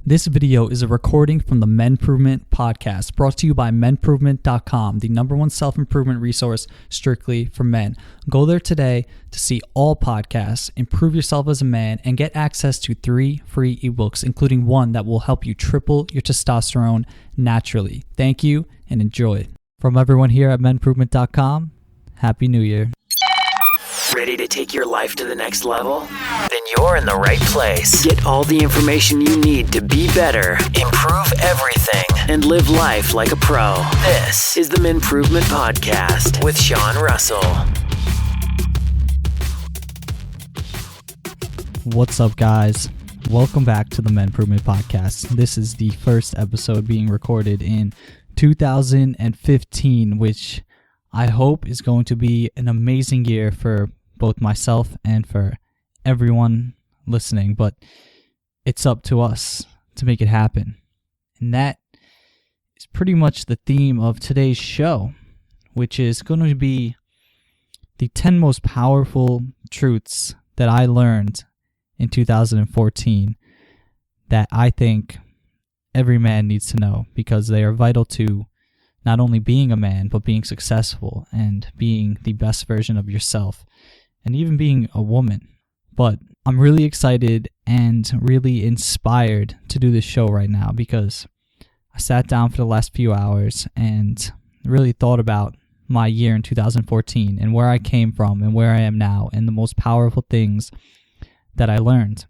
This video is a recording from the MenProvement Podcast, brought to you by MenProvement.com, the #1 self-improvement resource strictly for men. Go there today to see all podcasts, improve yourself as a man, and get access to 3 free ebooks, including one that will help you triple your testosterone naturally. Thank you and enjoy. From everyone here at MenProvement.com, Happy New Year. Ready to take your life to the next level? Then you're in the right place. Get all the information you need to be better, improve everything, and live life like a pro. This is the MenProvement Podcast with Sean Russell. What's up, guys? Welcome back to the MenProvement Podcast. This is the first episode being recorded in 2015, which I hope is going to be an amazing year for both myself and for everyone listening, but it's up to us to make it happen. And that is pretty much the theme of today's show, which is going to be the 10 most powerful truths that I learned in 2014 that I think every man needs to know, because they are vital to not only being a man, but being successful and being the best version of yourself, and even being a woman. But I'm really excited and really inspired to do this show right now, because I sat down for the last few hours and really thought about my year in 2014 and where I came from and where I am now and the most powerful things that I learned.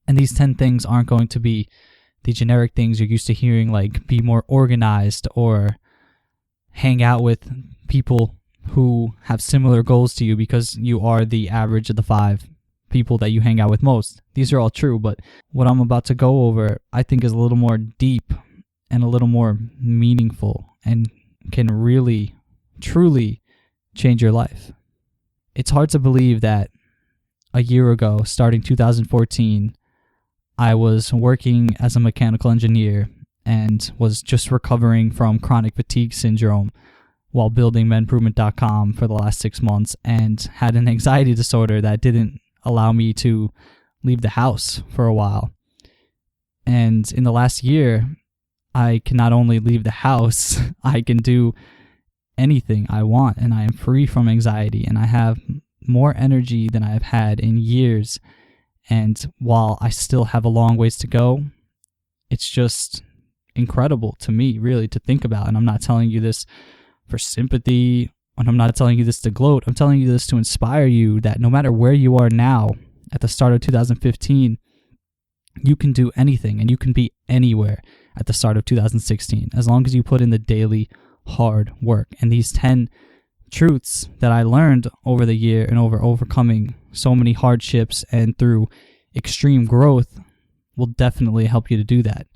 And these 10 things aren't going to be the generic things you're used to hearing, like be more organized or hang out with people who have similar goals to you because you are the average of the 5 people that you hang out with most. These are all true, but what I'm about to go over, I think, is a little more deep and a little more meaningful and can really, truly change your life. It's hard to believe that a year ago, starting 2014, I was working as a mechanical engineer and was just recovering from chronic fatigue syndrome while building MenProvement.com for the last 6 months, and had an anxiety disorder that didn't allow me to leave the house for a while. And in the last year, I can not only leave the house, I can do anything I want, and I am free from anxiety, and I have more energy than I've had in years. And while I still have a long ways to go, it's just incredible to me, really, to think about. And I'm not telling you this for sympathy, and I'm not telling you this to gloat. I'm telling you this to inspire you that no matter where you are now, at the start of 2015, you can do anything, and you can be anywhere at the start of 2016, as long as you put in the daily hard work. And these 10 truths that I learned over the year and over overcoming so many hardships and through extreme growth will definitely help you to do that.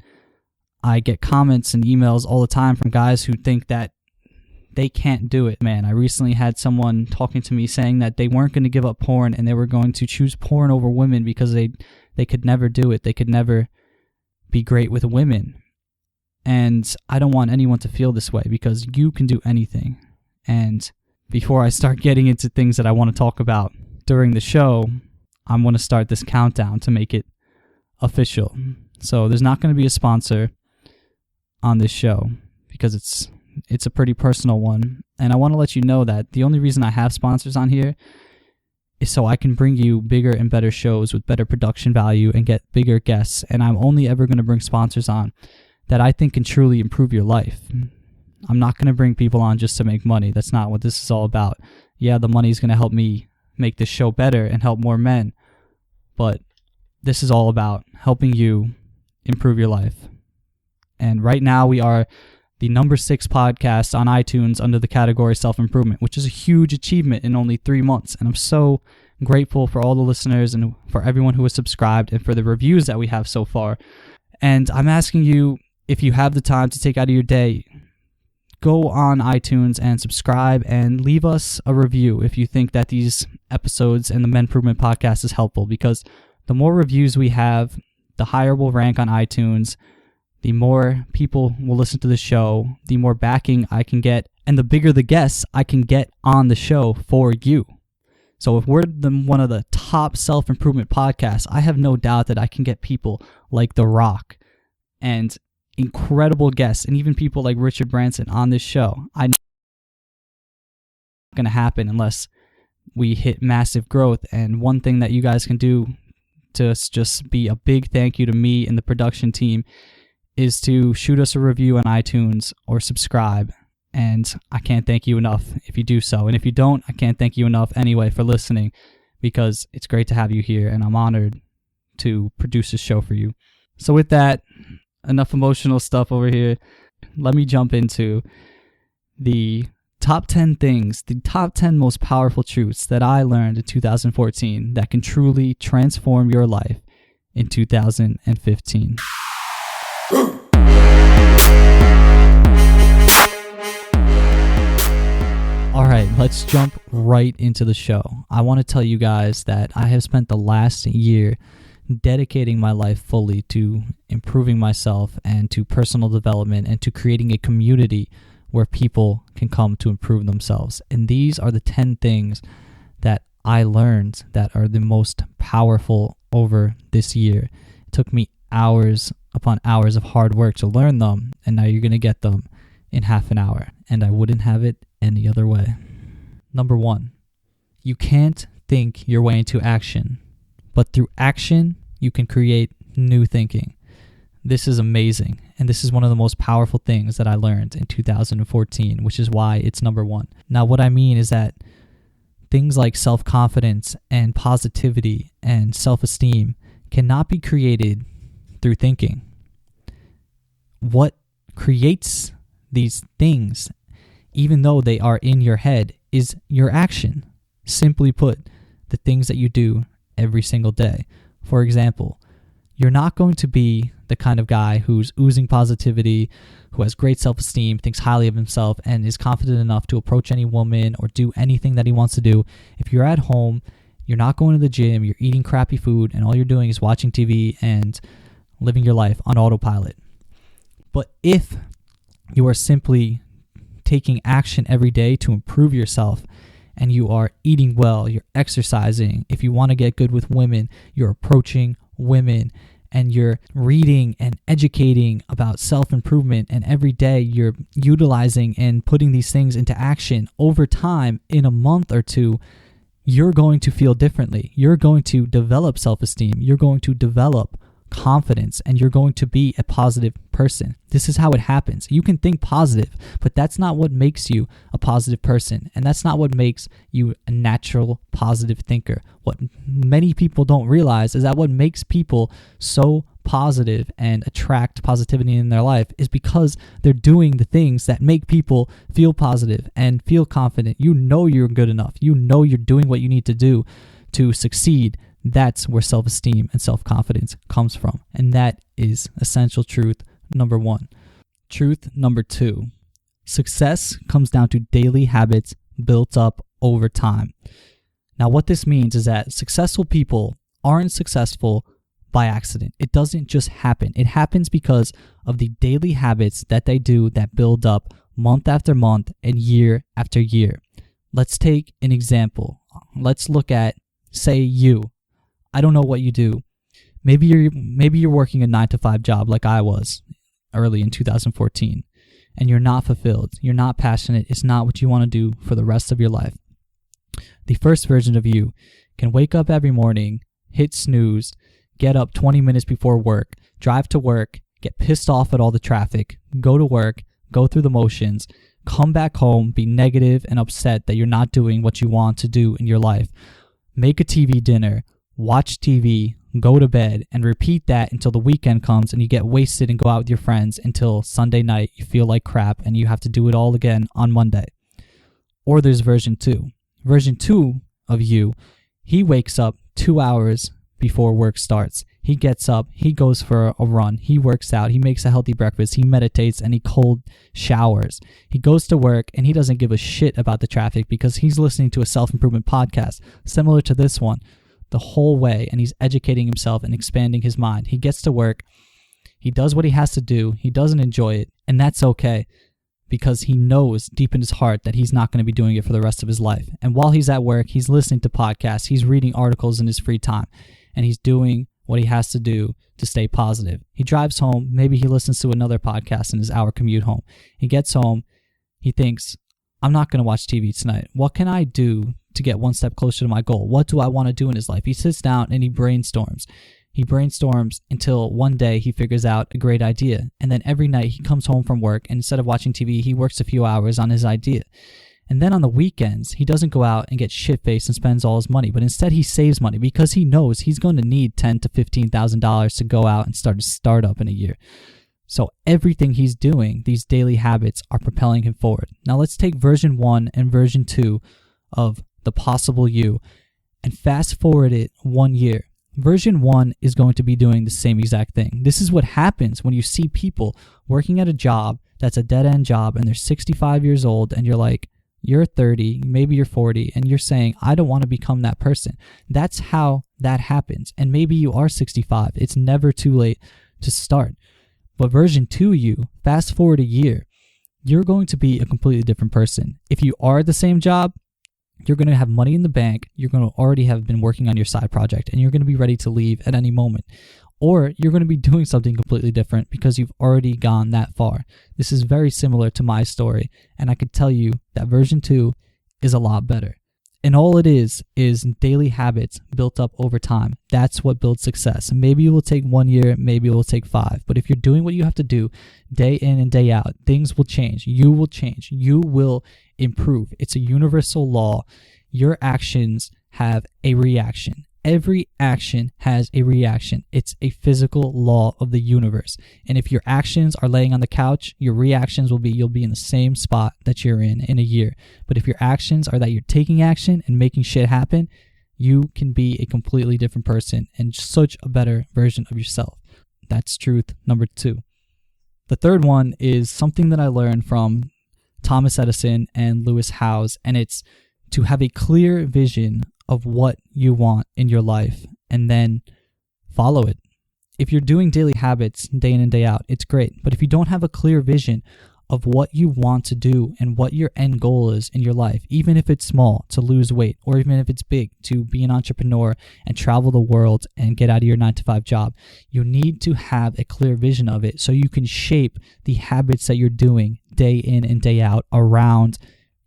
I get comments and emails all the time from guys who think that they can't do it. Man, I recently had someone talking to me saying that they weren't going to give up porn and they were going to choose porn over women because they could never do it. They could never be great with women. And I don't want anyone to feel this way, because you can do anything. And before I start getting into things that I want to talk about during the show, I'm going to start this countdown to make it official. So there's not going to be a sponsor on this show, because it's a pretty personal one. And I want to let you know that the only reason I have sponsors on here is so I can bring you bigger and better shows with better production value and get bigger guests. And I'm only ever going to bring sponsors on that I think can truly improve your life. I'm not going to bring people on just to make money. That's not what this is all about. Yeah, the money is going to help me make this show better and help more men, but this is all about helping you improve your life. And right now we are the #6 podcast on iTunes under the category self-improvement, which is a huge achievement in only 3 months. And I'm so grateful for all the listeners and for everyone who has subscribed and for the reviews that we have so far. And I'm asking you, if you have the time to take out of your day, go on iTunes and subscribe and leave us a review if you think that these episodes and the MenProvement Podcast is helpful, because the more reviews we have, the higher we'll rank on iTunes, the more people will listen to the show, the more backing I can get, and the bigger the guests I can get on the show for you. So if we're one of the top self-improvement podcasts, I have no doubt that I can get people like The Rock, and incredible guests, and even people like Richard Branson on this show. I know it's not going to happen unless we hit massive growth. And one thing that you guys can do to just be a big thank you to me and the production team is to shoot us a review on iTunes or subscribe. And I can't thank you enough if you do so. And if you don't, I can't thank you enough anyway for listening, because it's great to have you here, and I'm honored to produce this show for you. So with that, enough emotional stuff over here. Let me jump into the top 10 things, the top 10 most powerful truths that I learned in 2014 that can truly transform your life in 2015. All right, let's jump right into the show. I want to tell you guys that I have spent the last year dedicating my life fully to improving myself and to personal development and to creating a community where people can come to improve themselves. And these are the 10 things that I learned that are the most powerful over this year. It took me hours upon hours of hard work to learn them, and now you're going to get them in half an hour, and I wouldn't have it any other way. Number 1, you can't think your way into action, but through action, you can create new thinking. This is amazing, and this is one of the most powerful things that I learned in 2014, which is why it's number 1. Now, what I mean is that things like self-confidence and positivity and self-esteem cannot be created through thinking. What creates these things, even though they are in your head, is your action. Simply put, the things that you do every single day. For example, you're not going to be the kind of guy who's oozing positivity, who has great self-esteem, thinks highly of himself, and is confident enough to approach any woman or do anything that he wants to do. If you're at home, you're not going to the gym, you're eating crappy food, and all you're doing is watching TV and living your life on autopilot. But if you are simply taking action every day to improve yourself, and you are eating well, you're exercising, if you want to get good with women, you're approaching women, and you're reading and educating about self-improvement, and every day you're utilizing and putting these things into action, over time, in a month or two, you're going to feel differently. You're going to develop self-esteem. You're going to develop confidence, and you're going to be a positive person. This is how it happens. You can think positive, but that's not what makes you a positive person, and that's not what makes you a natural positive thinker. What many people don't realize is that what makes people so positive and attract positivity in their life is because they're doing the things that make people feel positive and feel confident. You know you're good enough. You know you're doing what you need to do to succeed. That's where self-esteem and self-confidence comes from. And that is essential truth number 1. Truth number 2, success comes down to daily habits built up over time. Now, what this means is that successful people aren't successful by accident. It doesn't just happen. It happens because of the daily habits that they do that build up month after month and year after year. Let's take an example. Let's look at, say, you. I don't know what you do. Maybe you're working a 9-to-5 job like I was early in 2014, and you're not fulfilled. You're not passionate. It's not what you want to do for the rest of your life. The first version of you can wake up every morning, hit snooze, get up 20 minutes before work, drive to work, get pissed off at all the traffic, go to work, go through the motions, come back home, be negative and upset that you're not doing what you want to do in your life, make a TV dinner, watch TV, go to bed, and repeat that until the weekend comes and you get wasted and go out with your friends until Sunday night you feel like crap and you have to do it all again on Monday. Or there's version 2. Version 2 of you, he wakes up 2 hours before work starts. He gets up, he goes for a run, he works out, he makes a healthy breakfast, he meditates, and he cold showers. He goes to work and he doesn't give a shit about the traffic because he's listening to a self-improvement podcast similar to this one the whole way, and he's educating himself and expanding his mind. He gets to work, he does what he has to do, he doesn't enjoy it, and that's okay because he knows deep in his heart that he's not going to be doing it for the rest of his life. And while he's at work, he's listening to podcasts, he's reading articles in his free time, and he's doing what he has to do to stay positive. He drives home. Maybe he listens to another podcast in his hour commute home. He gets home. He thinks, I'm not going to watch TV tonight. What can I do to get one step closer to my goal? What do I want to do in his life? He sits down and he brainstorms. He brainstorms until one day he figures out a great idea. And then every night he comes home from work, and instead of watching TV, he works a few hours on his idea. And then on the weekends, he doesn't go out and get shit-faced and spends all his money, but instead he saves money because he knows he's going to need $10,000 to $15,000 to go out and start a startup in a year. So everything he's doing, these daily habits are propelling him forward. Now let's take version 1 and version 2 of the possible you and fast forward it 1 year. Version 1 is going to be doing the same exact thing. This is what happens when you see people working at a job that's a dead-end job and they're 65 years old and you're like, you're 30, maybe you're 40, and you're saying, I don't want to become that person. That's how that happens. And maybe you are 65. It's never too late to start. But version 2 you, fast forward a year, you're going to be a completely different person. If you are at the same job, you're going to have money in the bank, you're going to already have been working on your side project, and you're going to be ready to leave at any moment. Or you're going to be doing something completely different because you've already gone that far. This is very similar to my story, and I could tell you that version 2 is a lot better. And all it is daily habits built up over time. That's what builds success. Maybe it will take 1 year, maybe it will take 5. But if you're doing what you have to do day in and day out, things will change. You will change. You will improve. It's a universal law. Your actions have a reaction. Every action has a reaction. It's a physical law of the universe. And if your actions are laying on the couch, your reactions will be you'll be in the same spot that you're in a year. But if your actions are that you're taking action and making shit happen, you can be a completely different person and such a better version of yourself. That's truth number 2. The third one is something that I learned from Thomas Edison and Lewis Howes, and it's to have a clear vision of what you want in your life and then follow it. If you're doing daily habits day in and day out, it's great. But if you don't have a clear vision of what you want to do and what your end goal is in your life, even if it's small, to lose weight, or even if it's big, to be an entrepreneur and travel the world and get out of your 9-to-5 job, you need to have a clear vision of it so you can shape the habits that you're doing day in and day out around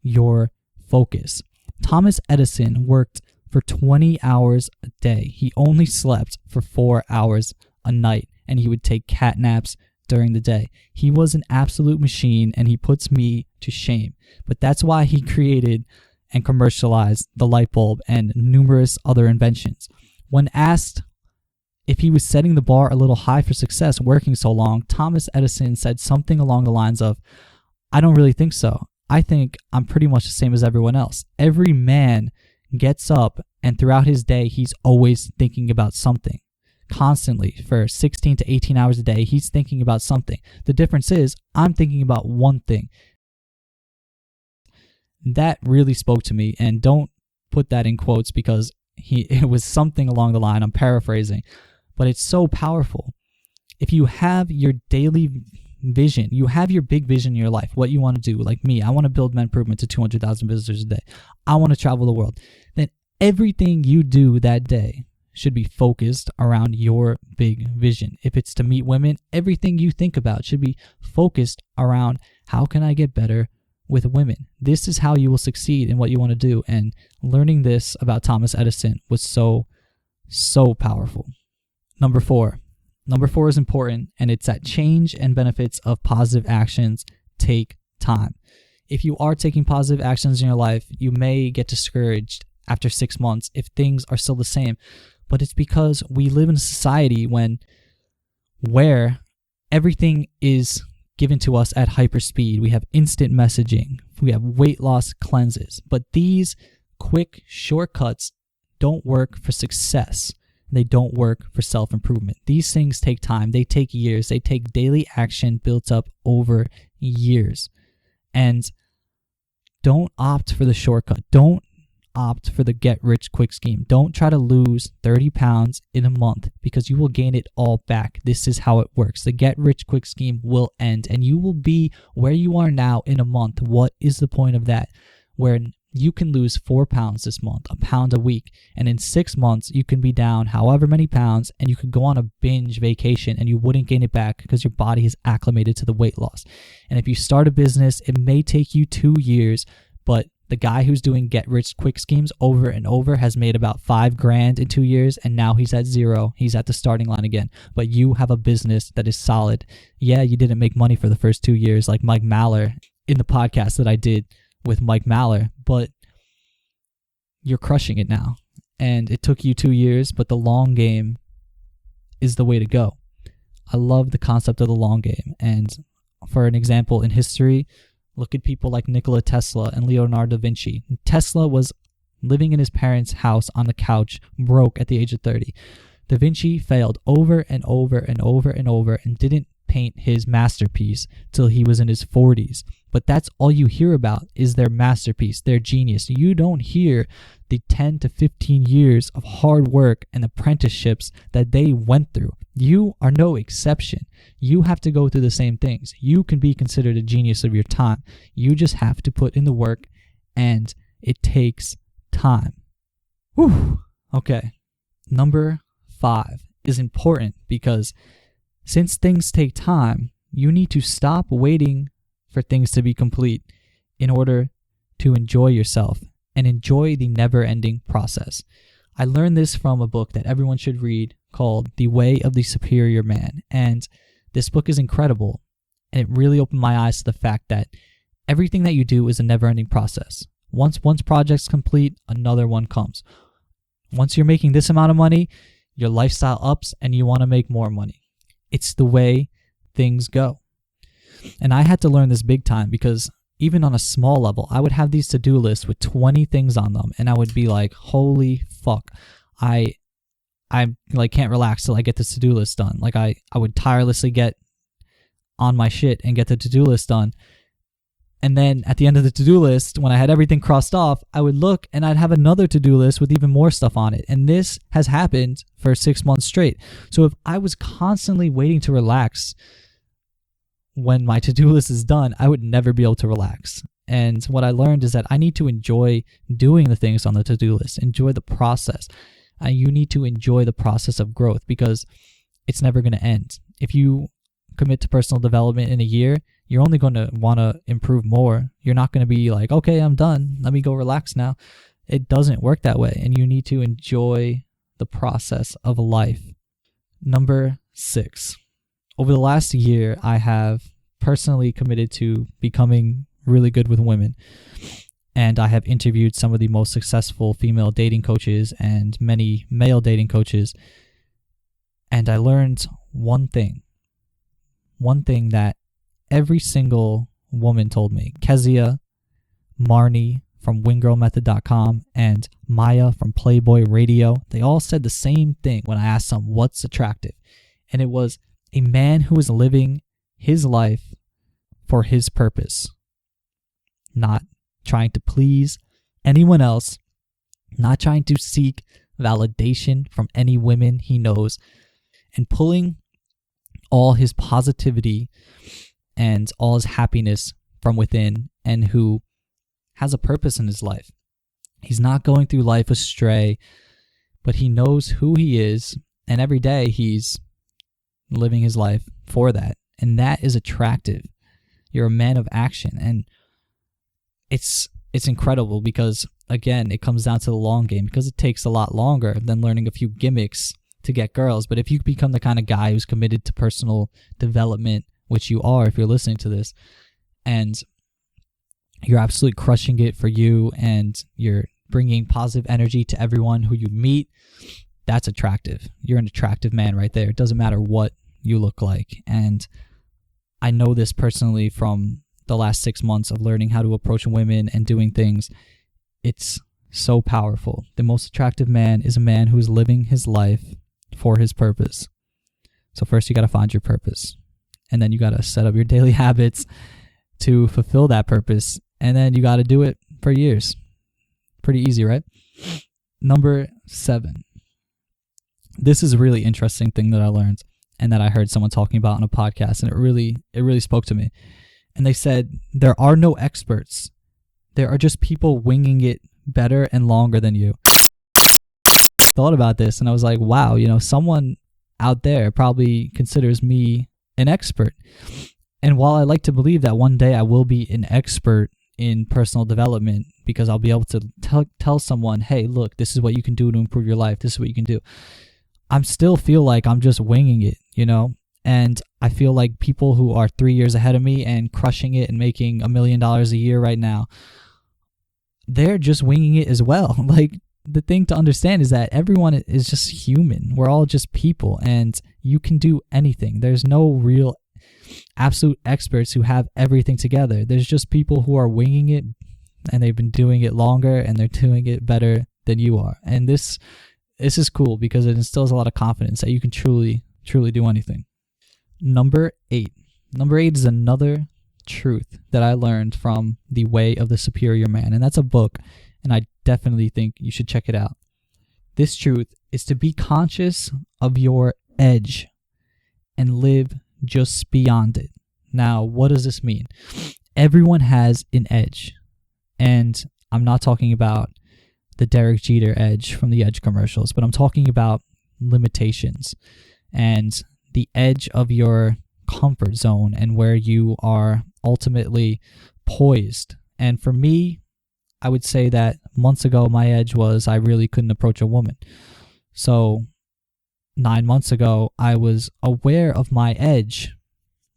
your focus. Thomas Edison worked for 20 hours a day. He only slept for 4 hours a night, and he would take cat naps during the day. He was an absolute machine, and he puts me to shame. But that's why he created and commercialized the light bulb and numerous other inventions. When asked if he was setting the bar a little high for success working so long, Thomas Edison said something along the lines of, I don't really think so. I think I'm pretty much the same as everyone else. Every man gets up, and throughout his day, he's always thinking about something. Constantly, for 16 to 18 hours a day, he's thinking about something. The difference is, I'm thinking about one thing. That really spoke to me, and don't put that in quotes because it was something along the line, I'm paraphrasing, but it's so powerful. If you have your daily vision, you have your big vision in your life, what you want to do. Like me, I want to build MenProvement to 200,000 visitors a day. I want to travel the world. Then everything you do that day should be focused around your big vision. If it's to meet women, everything you think about should be focused around how can I get better with women. This is how you will succeed in what you want to do. And learning this about Thomas Edison was so powerful. Number 4 is important, and it's that change and benefits of positive actions take time. If you are taking positive actions in your life, you may get discouraged after 6 months if things are still the same. But it's because we live in a society where everything is given to us at hyper speed. We have instant messaging. We have weight loss cleanses. But these quick shortcuts don't work for success. They don't work for self-improvement. These things take time. They take years. They take daily action built up over years. And don't opt for the shortcut. Don't opt for the get-rich-quick scheme. Don't try to lose 30 pounds in a month because you will gain it all back. This is how it works. The get-rich-quick scheme will end, and you will be where you are now in a month. What is the point of that? Where You can lose 4 pounds this month, a pound a week, and in 6 months, you can be down however many pounds, and you could go on a binge vacation and you wouldn't gain it back because your body is acclimated to the weight loss. And if you start a business, it may take you 2 years, but the guy who's doing get-rich-quick schemes over and over has made about $5,000 in 2 years, and now he's at zero. He's at the starting line again. But you have a business that is solid. Yeah, you didn't make money for the first 2 years like Mike Maller in the podcast that I did with Mike Maller, but you're crushing it now. And it took you 2 years, but the long game is the way to go. I love the concept of the long game. And for an example in history, look at people like Nikola Tesla and Leonardo da Vinci. Tesla was living in his parents' house on the couch, broke at the age of 30. Da Vinci failed over and over and over and over and didn't paint his masterpiece till he was in his 40s. But that's all you hear about is their masterpiece, their genius. You don't hear the 10 to 15 years of hard work and apprenticeships that they went through. You are no exception. You have to go through the same things. You can be considered a genius of your time. You just have to put in the work, and it takes time. Whew. Okay. Number 5 is important because since things take time, you need to stop waiting for things to be complete in order to enjoy yourself and enjoy the never-ending process. I learned this from a book that everyone should read called The Way of the Superior Man. And this book is incredible. And it really opened my eyes to the fact that everything that you do is a never-ending process. Once one project's complete, another one comes. Once you're making this amount of money, your lifestyle ups and you want to make more money. It's the way things go. And I had to learn this big time because even on a small level, I would have these to-do lists with 20 things on them, and I would be like, holy fuck, I like can't relax till I get this to-do list done. Like I would tirelessly get on my shit and get the to-do list done. And then at the end of the to-do list, when I had everything crossed off, I would look and I'd have another to-do list with even more stuff on it. And this has happened for 6 months straight. So if I was constantly waiting to relax when my to-do list is done, I would never be able to relax. And what I learned is that I need to enjoy doing the things on the to-do list, enjoy the process. You need to enjoy the process of growth because it's never going to end. If you commit to personal development in a year, you're only going to want to improve more. You're not going to be like, okay, I'm done. Let me go relax now. It doesn't work that way. And you need to enjoy the process of life. Number 6. Over the last year, I have personally committed to becoming really good with women. And I have interviewed some of the most successful female dating coaches and many male dating coaches. And I learned one thing that every single woman told me. Kezia, Marnie from WinGirlMethod.com, and Maya from Playboy Radio, they all said the same thing when I asked them what's attractive. And it was a man who is living his life for his purpose, not trying to please anyone else, not trying to seek validation from any women he knows, and pulling all his positivity and all his happiness from within, and who has a purpose in his life. He's not going through life astray, but he knows who he is, and every day he's living his life for that. And that is attractive. You're a man of action. And it's incredible because, again, it comes down to the long game because it takes a lot longer than learning a few gimmicks to get girls. But if you become the kind of guy who's committed to personal development, which you are if you're listening to this, and you're absolutely crushing it for you and you're bringing positive energy to everyone who you meet, that's attractive. You're an attractive man right there. It doesn't matter what you look like. And I know this personally from the last 6 months of learning how to approach women and doing things. It's so powerful. The most attractive man is a man who is living his life for his purpose. So first you got to find your purpose. And then you got to set up your daily habits to fulfill that purpose. And then you got to do it for years. Pretty easy, right? Number 7. This is a really interesting thing that I learned and that I heard someone talking about on a podcast, and it really spoke to me. And they said, there are no experts. There are just people winging it better and longer than you. Thought about this and I was like, wow, someone out there probably considers me an expert. And while I like to believe that one day I will be an expert in personal development because I'll be able to tell someone, hey, look, this is what you can do to improve your life. This is what you can do. I still feel like I'm just winging it, and I feel like people who are 3 years ahead of me and crushing it and making $1 million a year right now, they're just winging it as well. Like, the thing to understand is that everyone is just human. We're all just people, and you can do anything. There's no real absolute experts who have everything together. There's just people who are winging it, and they've been doing it longer, and they're doing it better than you are. And this is cool because it instills a lot of confidence that you can truly do anything. Number 8 is another truth that I learned from The Way of the Superior Man, and that's a book, and I definitely think you should check it out. This truth is to be conscious of your edge and live just beyond it. Now, what does this mean? Everyone has an edge, and I'm not talking about the Derek Jeter edge from the Edge commercials, but I'm talking about limitations and the edge of your comfort zone and where you are ultimately poised. And for me, I would say that months ago, my edge was I really couldn't approach a woman. So 9 months ago, I was aware of my edge,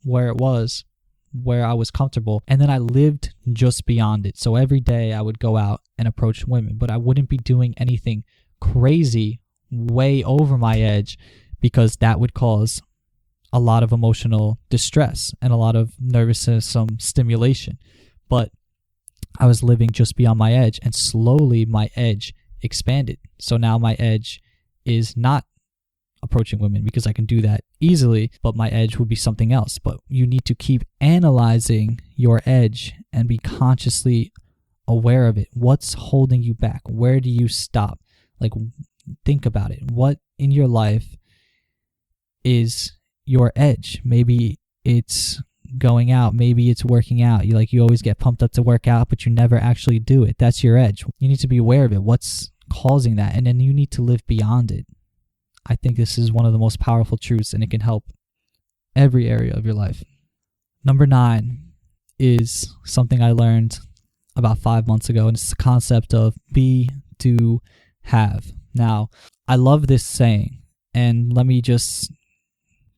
where I was comfortable, and then I lived just beyond it. So every day I would go out and approach women, but I wouldn't be doing anything crazy way over my edge because that would cause a lot of emotional distress and a lot of nervous system stimulation. But I was living just beyond my edge, and slowly my edge expanded. So now my edge is not approaching women because I can do that easily, but my edge would be something else. But you need to keep analyzing your edge and be consciously aware of it. What's holding you back? Where do you stop? Like, think about it. What in your life is your edge? Maybe it's going out, maybe it's working out. You always get pumped up to work out, but you never actually do it. That's your edge. You need to be aware of it. What's causing that? And then you need to live beyond it. I think this is one of the most powerful truths, and it can help every area of your life. Number 9 is something I learned about 5 months ago, and it's the concept of be, do, have. Now, I love this saying, and let me just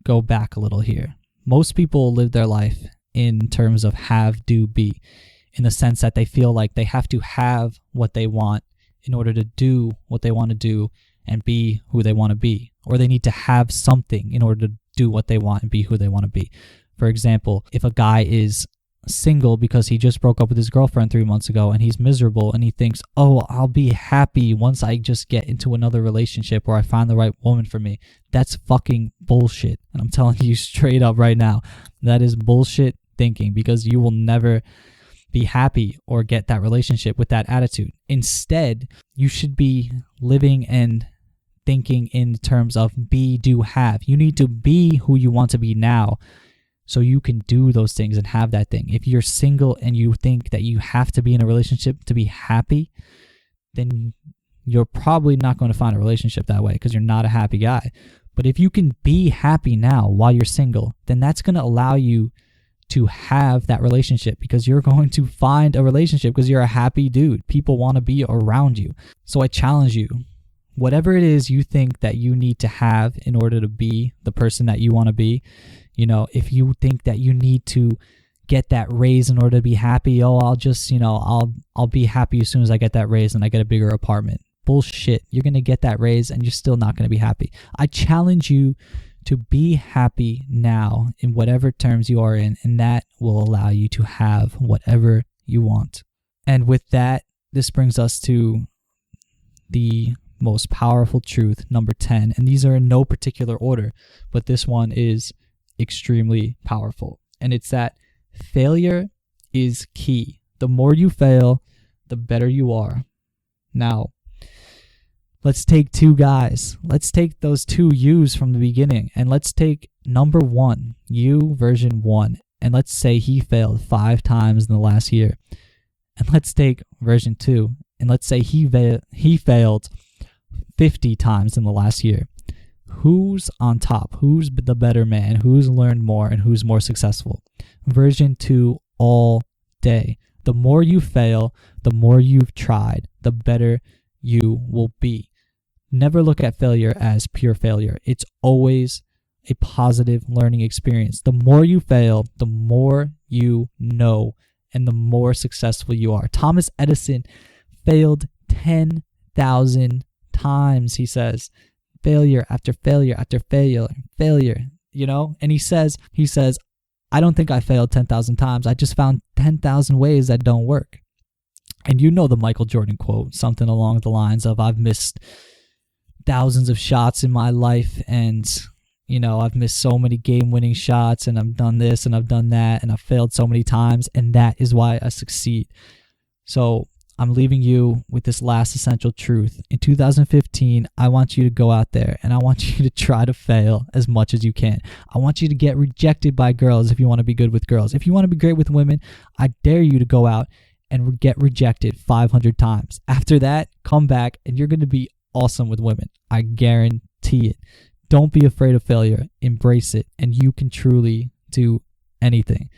go back a little here. Most people live their life in terms of have, do, be, in the sense that they feel like they have to have what they want in order to do what they want to do and be who they want to be, or they need to have something in order to do what they want and be who they want to be. For example, if a guy is single because he just broke up with his girlfriend 3 months ago and he's miserable and he thinks, oh, I'll be happy once I just get into another relationship or I find the right woman for me. That's fucking bullshit. And I'm telling you straight up right now, that is bullshit thinking, because you will never be happy or get that relationship with that attitude. Instead, you should be living and thinking in terms of be, do, have. You need to be who you want to be now so you can do those things and have that thing. If you're single and you think that you have to be in a relationship to be happy, then you're probably not going to find a relationship that way because you're not a happy guy. But if you can be happy now while you're single, then that's going to allow you to have that relationship, because you're going to find a relationship because you're a happy dude. People want to be around you. So I challenge you, whatever it is you think that you need to have in order to be the person that you want to be, if you think that you need to get that raise in order to be happy, I'll just, I'll be happy as soon as I get that raise and I get a bigger apartment. Bullshit. You're going to get that raise and you're still not going to be happy. I challenge you to be happy now in whatever terms you are in, and that will allow you to have whatever you want. And with that, this brings us to the most powerful truth, number 10. And these are in no particular order, but this one is extremely powerful. And it's that failure is key. The more you fail, the better you are. Now, let's take two guys. Let's take those two yous from the beginning, and let's take number 1, you version 1, and let's say he failed 5 times in the last year. And let's take version 2, and let's say he failed 50 times in the last year. Who's on top? Who's the better man? Who's learned more and who's more successful? Version 2 all day. The more you fail, the more you've tried, the better you will be. Never look at failure as pure failure. It's always a positive learning experience. The more you fail, the more you know and the more successful you are. Thomas Edison failed 10,000 times, he says. Failure after failure after failure, you know? And he says, I don't think I failed 10,000 times. I just found 10,000 ways that don't work. And you know the Michael Jordan quote, something along the lines of, I've missed thousands of shots in my life, and I've missed so many game-winning shots, and I've done this and I've done that, and I've failed so many times, and that is why I succeed. So I'm leaving you with this last essential truth. In 2015, I want you to go out there and I want you to try to fail as much as you can. I want you to get rejected by girls if you want to be good with girls. If you want to be great with women, I dare you to go out and get rejected 500 times. After that, come back and you're going to be awesome with women. I guarantee it. Don't be afraid of failure. Embrace it, and you can truly do anything.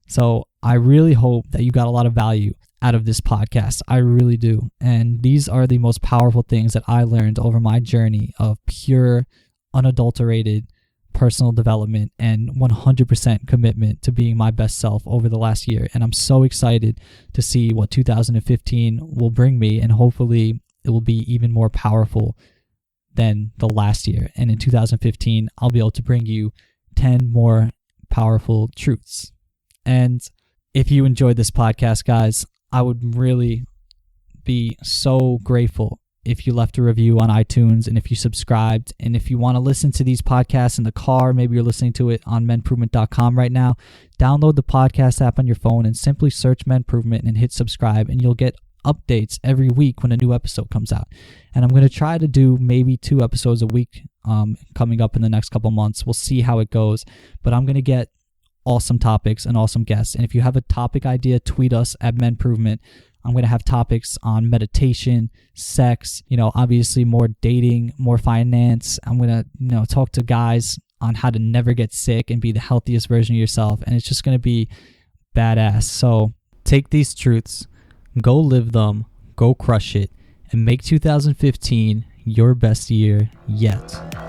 So I really hope that you got a lot of value out of this podcast. I really do. And these are the most powerful things that I learned over my journey of pure, unadulterated personal development and 100% commitment to being my best self over the last year. And I'm so excited to see what 2015 will bring me, and hopefully it will be even more powerful than the last year. And in 2015, I'll be able to bring you 10 more powerful truths. And if you enjoyed this podcast, guys, I would really be so grateful if you left a review on iTunes and if you subscribed. And if you want to listen to these podcasts in the car, maybe you're listening to it on MenProvement.com right now, download the podcast app on your phone and simply search MenProvement and hit subscribe, and you'll get updates every week when a new episode comes out. And I'm going to try to do maybe 2 episodes a week coming up in the next couple months. We'll see how it goes, but I'm going to get awesome topics and awesome guests. And if you have a topic idea, tweet us at MenProvement. I'm going to have topics on meditation, sex, obviously more dating, more finance. I'm going to, talk to guys on how to never get sick and be the healthiest version of yourself. And it's just going to be badass. So take these truths, go live them, go crush it, and make 2015 your best year yet.